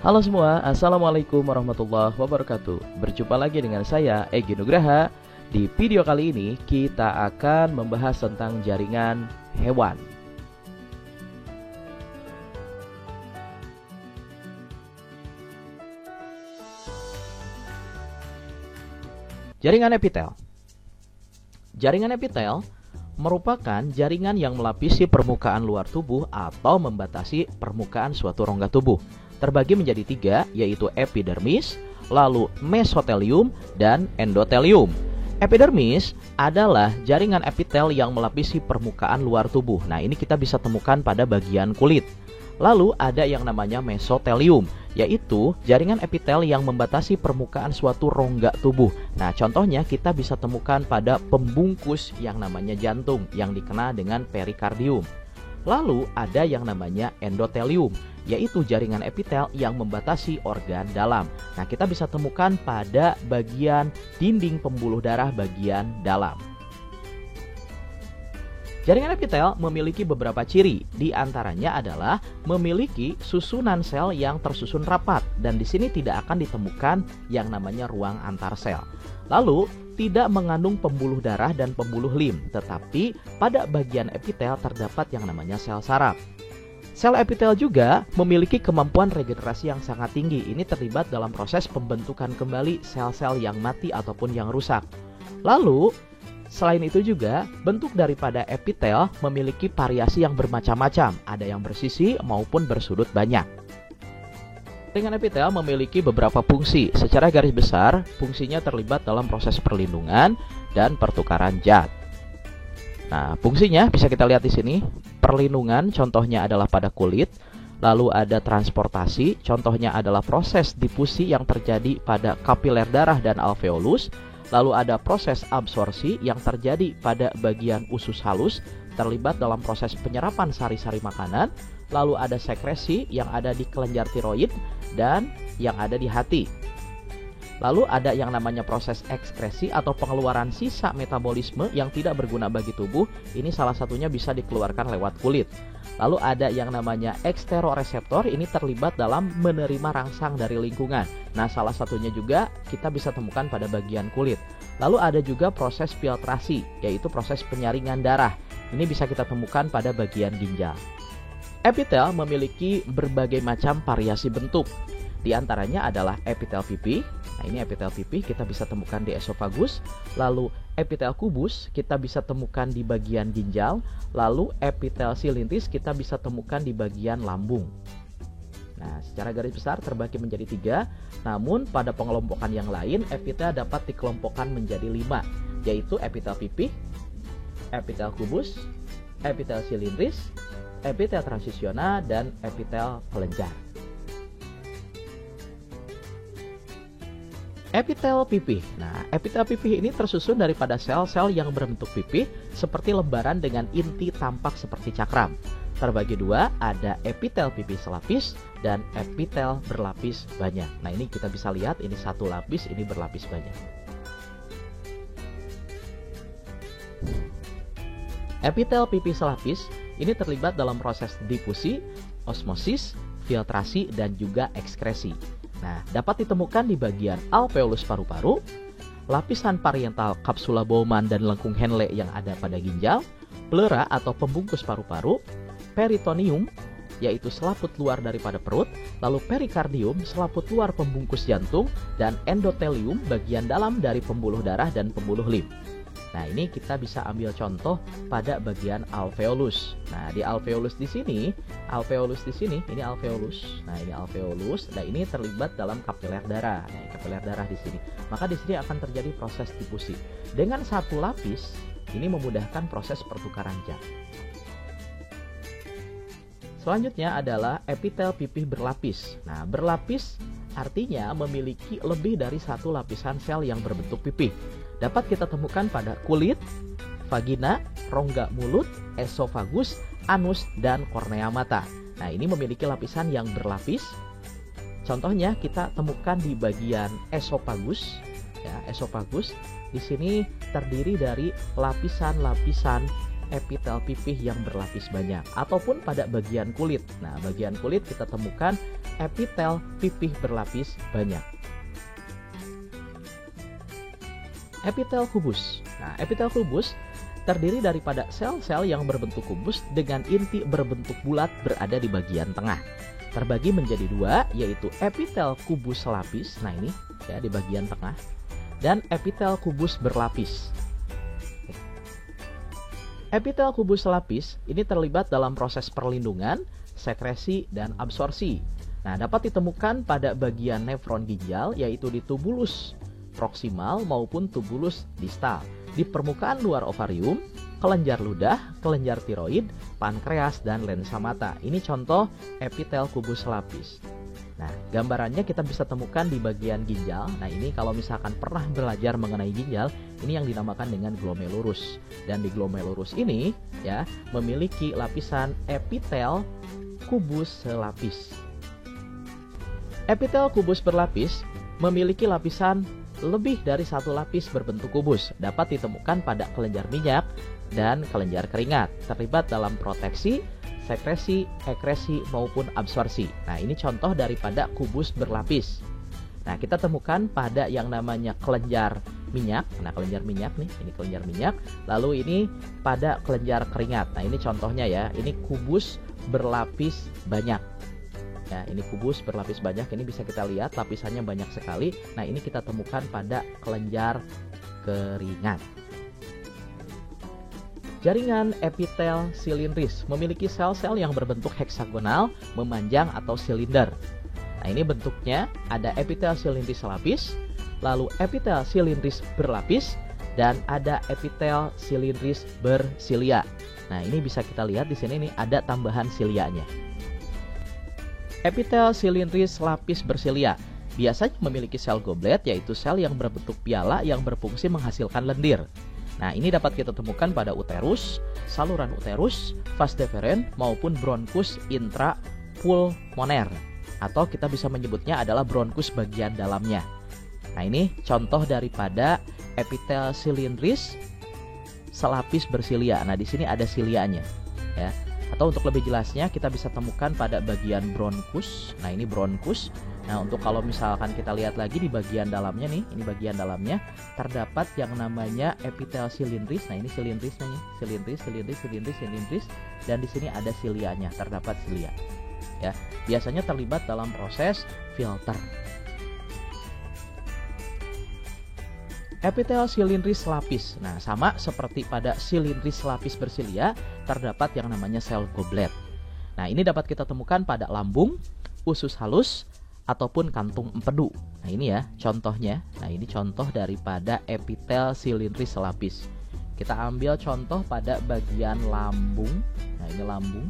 Halo semua, Assalamualaikum warahmatullahi wabarakatuh. Berjumpa lagi dengan saya, Egy Nugraha. Di video kali ini kita akan membahas tentang jaringan hewan. Jaringan epitel. Jaringan epitel merupakan jaringan yang melapisi permukaan luar tubuh atau membatasi permukaan suatu rongga tubuh. Terbagi menjadi tiga, yaitu epidermis, lalu mesotelium, dan endotelium. Epidermis adalah jaringan epitel yang melapisi permukaan luar tubuh. Nah, ini kita bisa temukan pada bagian kulit. Lalu ada yang namanya mesotelium, yaitu jaringan epitel yang membatasi permukaan suatu rongga tubuh. Nah, contohnya kita bisa temukan pada pembungkus yang namanya jantung, yang dikenal dengan perikardium. Lalu ada yang namanya endotelium, yaitu jaringan epitel yang membatasi organ dalam. Nah, kita bisa temukan pada bagian dinding pembuluh darah bagian dalam. Jaringan epitel memiliki beberapa ciri, di antaranya adalah memiliki susunan sel yang tersusun rapat, dan di sini tidak akan ditemukan yang namanya ruang antar sel. Lalu, tidak mengandung pembuluh darah dan pembuluh lim, tetapi pada bagian epitel terdapat yang namanya sel saraf. Sel epitel juga memiliki kemampuan regenerasi yang sangat tinggi. Ini terlibat dalam proses pembentukan kembali sel-sel yang mati ataupun yang rusak. Lalu, selain itu juga, bentuk daripada epitel memiliki variasi yang bermacam-macam. Ada yang bersisi maupun bersudut banyak. Jaringan epitel memiliki beberapa fungsi. Secara garis besar, fungsinya terlibat dalam proses perlindungan dan pertukaran zat. Nah, fungsinya bisa kita lihat di sini. Perlindungan contohnya adalah pada kulit. Lalu ada transportasi, contohnya adalah proses difusi yang terjadi pada kapiler darah dan alveolus. Lalu ada proses absorpsi yang terjadi pada bagian usus halus, terlibat dalam proses penyerapan sari-sari makanan. Lalu ada sekresi yang ada di kelenjar tiroid dan yang ada di hati. Lalu ada yang namanya proses ekskresi atau pengeluaran sisa metabolisme yang tidak berguna bagi tubuh. Ini salah satunya bisa dikeluarkan lewat kulit. Lalu ada yang namanya eksteroreseptor, ini terlibat dalam menerima rangsang dari lingkungan. Nah, salah satunya juga kita bisa temukan pada bagian kulit. Lalu ada juga proses filtrasi, yaitu proses penyaringan darah. Ini bisa kita temukan pada bagian ginjal. Epitel memiliki berbagai macam variasi bentuk. Di antaranya adalah epitel pipih. Nah, ini epitel pipih kita bisa temukan di esofagus. Lalu epitel kubus kita bisa temukan di bagian ginjal. Lalu epitel silintis kita bisa temukan di bagian lambung. Nah, secara garis besar terbagi menjadi tiga. Namun pada pengelompokan yang lain, epitel dapat dikelompokkan menjadi 5, yaitu epitel pipih, epitel kubus, epitel silintis, epitel transisional, dan epitel kelenjar. Epitel pipih. Nah, epitel pipih ini tersusun daripada sel-sel yang berbentuk pipih seperti lembaran dengan inti tampak seperti cakram. Terbagi dua, ada epitel pipih selapis dan epitel berlapis banyak. Nah, ini kita bisa lihat, ini satu lapis, ini berlapis banyak. Epitel pipih selapis ini terlibat dalam proses difusi, osmosis, filtrasi, dan juga ekskresi. Nah, dapat ditemukan di bagian alveolus paru-paru, lapisan parietal kapsula Bowman dan lengkung Henle yang ada pada ginjal, pleura atau pembungkus paru-paru, peritoneum, yaitu selaput luar daripada perut, lalu perikardium, selaput luar pembungkus jantung, dan endotelium, bagian dalam dari pembuluh darah dan pembuluh lim. Nah, ini kita bisa ambil contoh pada bagian alveolus. Nah, di alveolus di sini, ini alveolus. Nah, ini alveolus. Nah, ini terlibat dalam kapiler darah. Nah, kapiler darah di sini. Maka di sini akan terjadi proses difusi. Dengan satu lapis, ini memudahkan proses pertukaran zat. Selanjutnya adalah epitel pipih berlapis. Nah, berlapis artinya memiliki lebih dari satu lapisan sel yang berbentuk pipih. Dapat kita temukan pada kulit, vagina, rongga mulut, esofagus, anus, dan kornea mata. Nah, ini memiliki lapisan yang berlapis. Contohnya kita temukan di bagian esofagus. Ya, esofagus di sini terdiri dari lapisan-lapisan epitel pipih yang berlapis banyak, ataupun pada bagian kulit. Nah, bagian kulit kita temukan epitel pipih berlapis banyak. Epitel kubus. Nah, epitel kubus terdiri daripada sel-sel yang berbentuk kubus dengan inti berbentuk bulat berada di bagian tengah. Terbagi menjadi dua, yaitu epitel kubus selapis, nah ini ya di bagian tengah, dan epitel kubus berlapis. Epitel kubus selapis ini terlibat dalam proses perlindungan, sekresi, dan absorpsi. Nah, dapat ditemukan pada bagian nefron ginjal, yaitu di tubulus proksimal maupun tubulus distal, di permukaan luar ovarium, kelenjar ludah, kelenjar tiroid, pankreas, dan lensa mata. Ini contoh epitel kubus selapis. Nah, gambarannya kita bisa temukan di bagian ginjal. Nah, ini kalau misalkan pernah belajar mengenai ginjal, ini yang dinamakan dengan glomerulus. Dan di glomerulus ini ya memiliki lapisan epitel kubus selapis. Epitel kubus berlapis memiliki lapisan lebih dari satu lapis berbentuk kubus, dapat ditemukan pada kelenjar minyak dan kelenjar keringat, terlibat dalam proteksi, sekresi, ekresi, maupun absorpsi. Nah, ini contoh daripada kubus berlapis. Nah, kita temukan pada yang namanya kelenjar minyak. Nah, kelenjar minyak nih, ini kelenjar minyak. Lalu ini pada kelenjar keringat. Nah, ini contohnya ya, ini kubus berlapis banyak. Ya, ini kubus berlapis banyak, ini bisa kita lihat lapisannya banyak sekali. Nah, ini kita temukan pada kelenjar keringat. Jaringan epitel silindris memiliki sel-sel yang berbentuk heksagonal, memanjang atau silinder. Nah, ini bentuknya ada epitel silindris selapis, lalu epitel silindris berlapis, dan ada epitel silindris bersilia. Nah, ini bisa kita lihat di sini nih ada tambahan silianya. Epitel silindris lapis bersilia biasanya memiliki sel goblet, yaitu sel yang berbentuk piala yang berfungsi menghasilkan lendir. Nah, ini dapat kita temukan pada uterus, saluran uterus, vas deferens maupun bronkus intrapulmoner, atau kita bisa menyebutnya adalah bronkus bagian dalamnya. Nah, ini contoh daripada epitel silindris selapis bersilia. Nah, di sini ada silianya ya. Atau untuk lebih jelasnya kita bisa temukan pada bagian bronkus. Nah, ini bronkus. Nah, untuk kalau misalkan kita lihat lagi di bagian dalamnya nih, ini bagian dalamnya terdapat yang namanya epitel silindris. Nah, ini silindrisnya nih, silindris. Dan di sini ada silianya, terdapat silia. Ya, biasanya terlibat dalam proses filter. Epitel silindris lapis. Nah, sama seperti pada silindris lapis bersilia, terdapat yang namanya sel goblet. Nah, ini dapat kita temukan pada lambung, usus halus, ataupun kantung empedu. Nah, ini ya contohnya. Nah, ini contoh daripada epitel silindris lapis. Kita ambil contoh pada bagian lambung. Nah, ini lambung.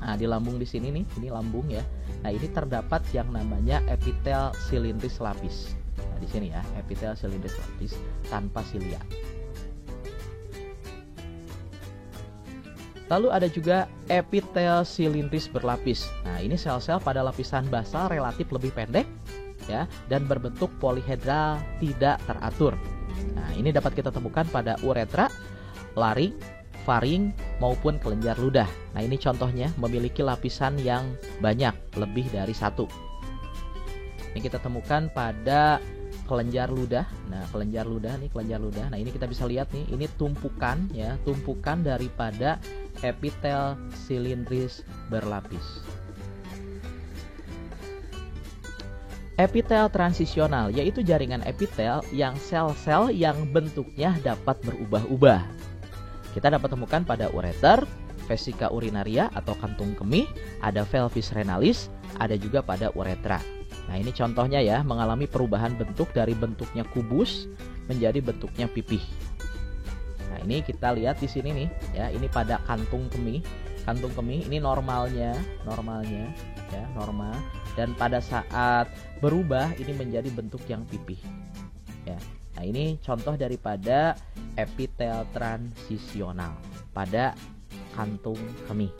Nah, di lambung di sini nih, ini lambung ya. Nah, ini terdapat yang namanya epitel silindris lapis. Nah, di sini ya, epitel silindris lapis tanpa silia. Lalu ada juga epitel silindris berlapis. Nah, ini sel-sel pada lapisan basal relatif lebih pendek ya dan berbentuk polihedral tidak teratur. Nah, ini dapat kita temukan pada uretra, laring, faring maupun kelenjar ludah. Nah, ini contohnya memiliki lapisan yang banyak, lebih dari satu. Ini kita temukan pada kelenjar ludah. Nah, kelenjar ludah nih, kelenjar ludah. Nah, ini kita bisa lihat nih, ini tumpukan ya, tumpukan daripada epitel silindris berlapis. Epitel transisional yaitu jaringan epitel yang sel-sel yang bentuknya dapat berubah-ubah. Kita dapat temukan pada ureter, vesica urinaria atau kantung kemih, ada pelvis renalis, ada juga pada uretra. Nah, ini contohnya ya, mengalami perubahan bentuk dari bentuknya kubus menjadi bentuknya pipih. Nah, ini kita lihat di sini nih ya, ini pada kantung kemih. Kantung kemih ini normalnya ya, normal, dan pada saat berubah ini menjadi bentuk yang pipih. Ya. Nah, ini contoh daripada epitel transisional pada kantung kemih.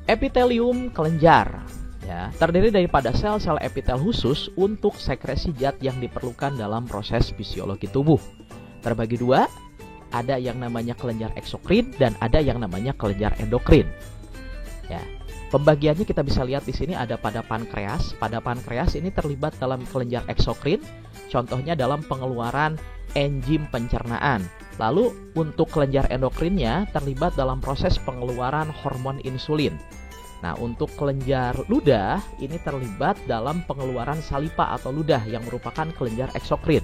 Epitelium kelenjar ya, terdiri daripada sel-sel epitel khusus untuk sekresi zat yang diperlukan dalam proses fisiologi tubuh. Terbagi dua, ada yang namanya kelenjar eksokrin dan ada yang namanya kelenjar endokrin. Ya. Pembagiannya kita bisa lihat di sini ada pada pankreas. Pada pankreas ini terlibat dalam kelenjar eksokrin, contohnya dalam pengeluaran enzim pencernaan. Lalu untuk kelenjar endokrinnya terlibat dalam proses pengeluaran hormon insulin. Nah, untuk kelenjar ludah ini terlibat dalam pengeluaran salipa atau ludah yang merupakan kelenjar eksokrin.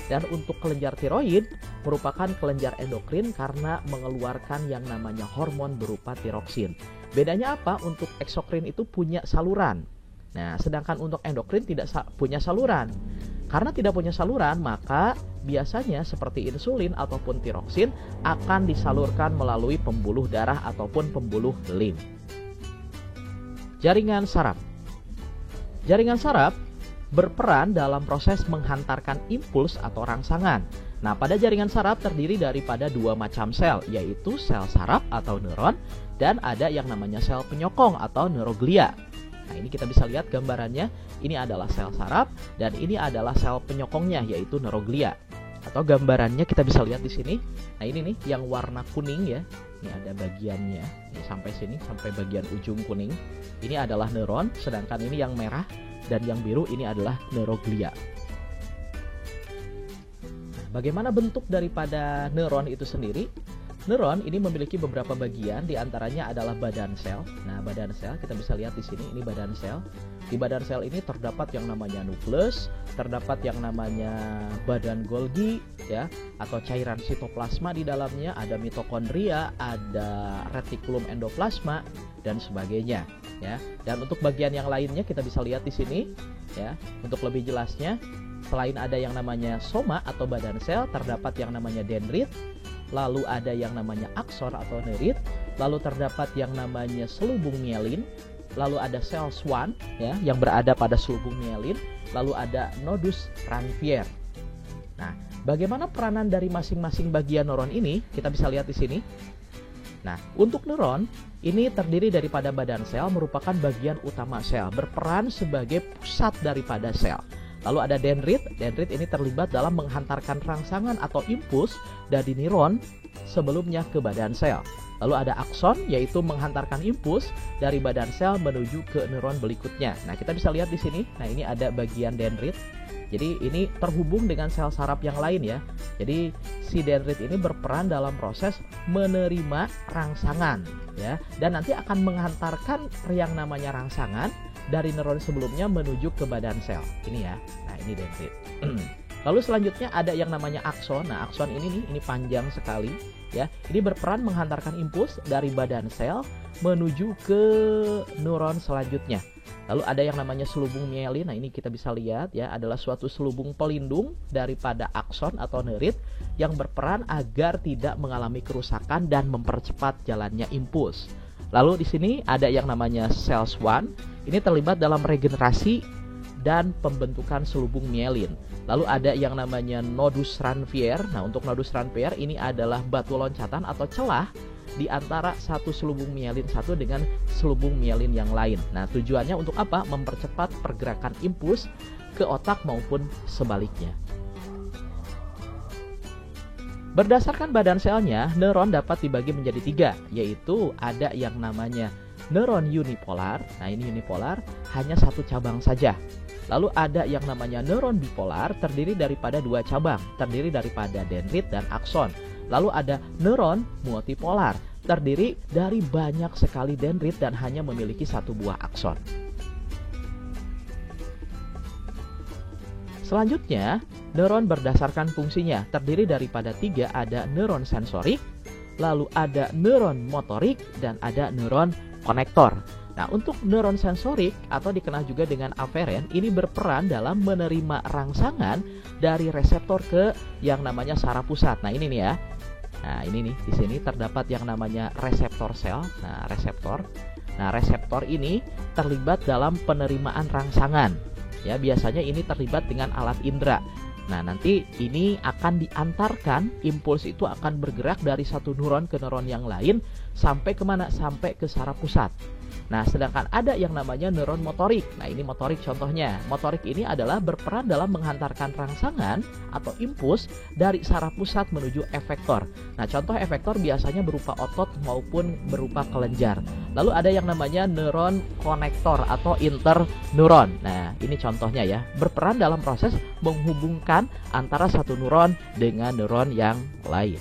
Dan untuk kelenjar tiroid merupakan kelenjar endokrin karena mengeluarkan yang namanya hormon berupa tiroksin. Bedanya apa? Untuk eksokrin itu punya saluran. Nah, sedangkan untuk endokrin tidak punya saluran. Karena tidak punya saluran, maka biasanya seperti insulin ataupun tiroksin akan disalurkan melalui pembuluh darah ataupun pembuluh lim. Jaringan saraf. Jaringan saraf berperan dalam proses menghantarkan impuls atau rangsangan. Nah, pada jaringan saraf terdiri daripada dua macam sel, yaitu sel saraf atau neuron, dan ada yang namanya sel penyokong atau neuroglia. Nah, ini kita bisa lihat gambarannya, ini adalah sel saraf, dan ini adalah sel penyokongnya, yaitu neuroglia. Atau gambarannya kita bisa lihat di sini. Nah, ini nih yang warna kuning ya, ini ada bagiannya, ini sampai sini, sampai bagian ujung kuning. Ini adalah neuron, sedangkan ini yang merah, dan yang biru ini adalah neuroglia. Bagaimana bentuk daripada neuron itu sendiri? Neuron ini memiliki beberapa bagian, diantaranya adalah badan sel. Nah, badan sel kita bisa lihat di sini, ini badan sel. Di badan sel ini terdapat yang namanya nukleus, terdapat yang namanya badan Golgi, ya, atau cairan sitoplasma di dalamnya, ada mitokondria, ada retikulum endoplasma, dan sebagainya. Ya, dan untuk bagian yang lainnya kita bisa lihat di sini, ya. Untuk lebih jelasnya, selain ada yang namanya soma atau badan sel, terdapat yang namanya dendrit, lalu ada yang namanya akson atau neurit, lalu terdapat yang namanya selubung mielin, lalu ada sel Schwann ya yang berada pada selubung mielin, lalu ada nodus Ranvier. Nah, bagaimana peranan dari masing-masing bagian neuron ini? Kita bisa lihat di sini. Nah, untuk neuron ini terdiri daripada badan sel, merupakan bagian utama sel, berperan sebagai pusat daripada sel. Lalu ada dendrit. Dendrit ini terlibat dalam menghantarkan rangsangan atau impuls dari neuron sebelumnya ke badan sel. Lalu ada akson, yaitu menghantarkan impuls dari badan sel menuju ke neuron berikutnya. Nah, kita bisa lihat di sini. Nah, ini ada bagian dendrit. Jadi ini terhubung dengan sel saraf yang lain ya. Jadi si dendrit ini berperan dalam proses menerima rangsangan ya, dan nanti akan menghantarkan yang namanya rangsangan dari neuron sebelumnya menuju ke badan sel. Ini ya. Nah, ini dendrit. Lalu selanjutnya ada yang namanya akson. Nah, akson ini nih, ini panjang sekali ya. Ini berperan menghantarkan impuls dari badan sel menuju ke neuron selanjutnya. Lalu ada yang namanya selubung mielin. Nah, ini kita bisa lihat ya, adalah suatu selubung pelindung daripada akson atau neurit yang berperan agar tidak mengalami kerusakan dan mempercepat jalannya impuls. Lalu di sini ada yang namanya sel Schwann. Ini terlibat dalam regenerasi dan pembentukan selubung mielin. Lalu ada yang namanya nodus Ranvier. Nah, untuk nodus Ranvier ini adalah batu loncatan atau celah di antara satu selubung mielin satu dengan selubung mielin yang lain. Nah, tujuannya untuk apa? Mempercepat pergerakan impuls ke otak maupun sebaliknya. Berdasarkan badan selnya, neuron dapat dibagi menjadi 3, yaitu ada yang namanya neuron unipolar. Nah, ini unipolar, hanya satu cabang saja. Lalu ada yang namanya neuron bipolar, terdiri daripada 2 cabang, terdiri daripada dendrit dan akson. Lalu ada neuron multipolar, terdiri dari banyak sekali dendrit dan hanya memiliki 1 buah akson. Selanjutnya, neuron berdasarkan fungsinya, terdiri daripada 3, ada neuron sensorik, lalu ada neuron motorik, dan ada neuron konektor. Nah, untuk neuron sensorik atau dikenal juga dengan aferen, ini berperan dalam menerima rangsangan dari reseptor ke yang namanya saraf pusat. Nah, ini nih ya. Nah, ini nih, di sini terdapat yang namanya reseptor sel. Nah, reseptor ini terlibat dalam penerimaan rangsangan. Ya, biasanya ini terlibat dengan alat indera. Nah, nanti ini akan diantarkan, impuls itu akan bergerak dari satu neuron ke neuron yang lain sampai kemana? Sampai ke saraf pusat. Nah, sedangkan ada yang namanya neuron motorik. Nah, ini motorik contohnya. Motorik ini adalah berperan dalam menghantarkan rangsangan atau impuls dari saraf pusat menuju efektor. Nah, contoh efektor biasanya berupa otot maupun berupa kelenjar. Lalu ada yang namanya neuron konektor atau interneuron. Nah, ini contohnya ya. Berperan dalam proses menghubungkan antara satu neuron dengan neuron yang lain.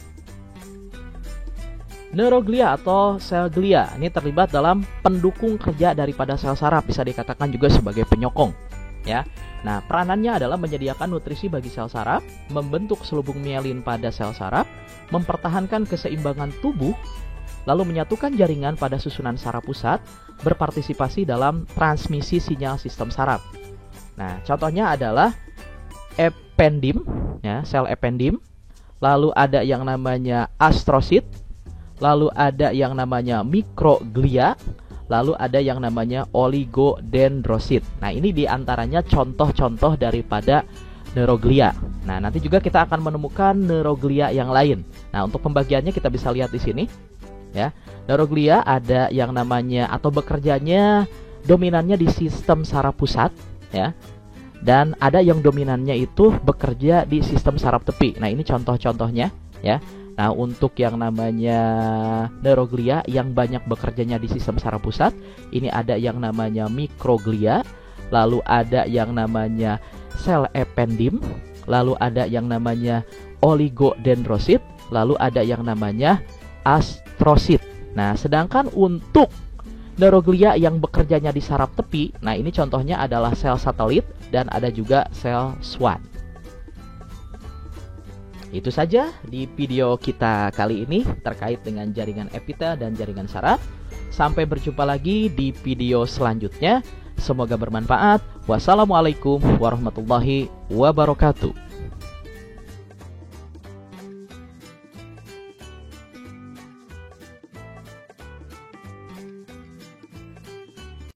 Neuroglia atau sel glia ini terlibat dalam pendukung kerja daripada sel saraf, bisa dikatakan juga sebagai penyokong ya. Nah, peranannya adalah menyediakan nutrisi bagi sel saraf, membentuk selubung mielin pada sel saraf, mempertahankan keseimbangan tubuh, lalu menyatukan jaringan pada susunan saraf pusat, berpartisipasi dalam transmisi sinyal sistem saraf. Nah, contohnya adalah ependim ya, sel ependim, lalu ada yang namanya astrosit, lalu ada yang namanya mikroglia, lalu ada yang namanya oligodendrosit. Nah, ini diantaranya contoh-contoh daripada neuroglia. Nah, nanti juga kita akan menemukan neuroglia yang lain. Nah, untuk pembagiannya kita bisa lihat di sini ya. Neuroglia ada yang namanya atau bekerjanya dominannya di sistem saraf pusat ya. Dan ada yang dominannya itu bekerja di sistem saraf tepi. Nah, ini contoh-contohnya ya. Nah, untuk yang namanya neuroglia yang banyak bekerjanya di sistem saraf pusat, ini ada yang namanya mikroglia, lalu ada yang namanya sel ependim, lalu ada yang namanya oligodendrosit, lalu ada yang namanya astrosit. Nah, sedangkan untuk neuroglia yang bekerjanya di saraf tepi, nah ini contohnya adalah sel satelit dan ada juga sel Schwann. Itu saja di video kita kali ini terkait dengan jaringan epitel dan jaringan saraf. Sampai berjumpa lagi di video selanjutnya. Semoga bermanfaat. Wassalamualaikum warahmatullahi wabarakatuh.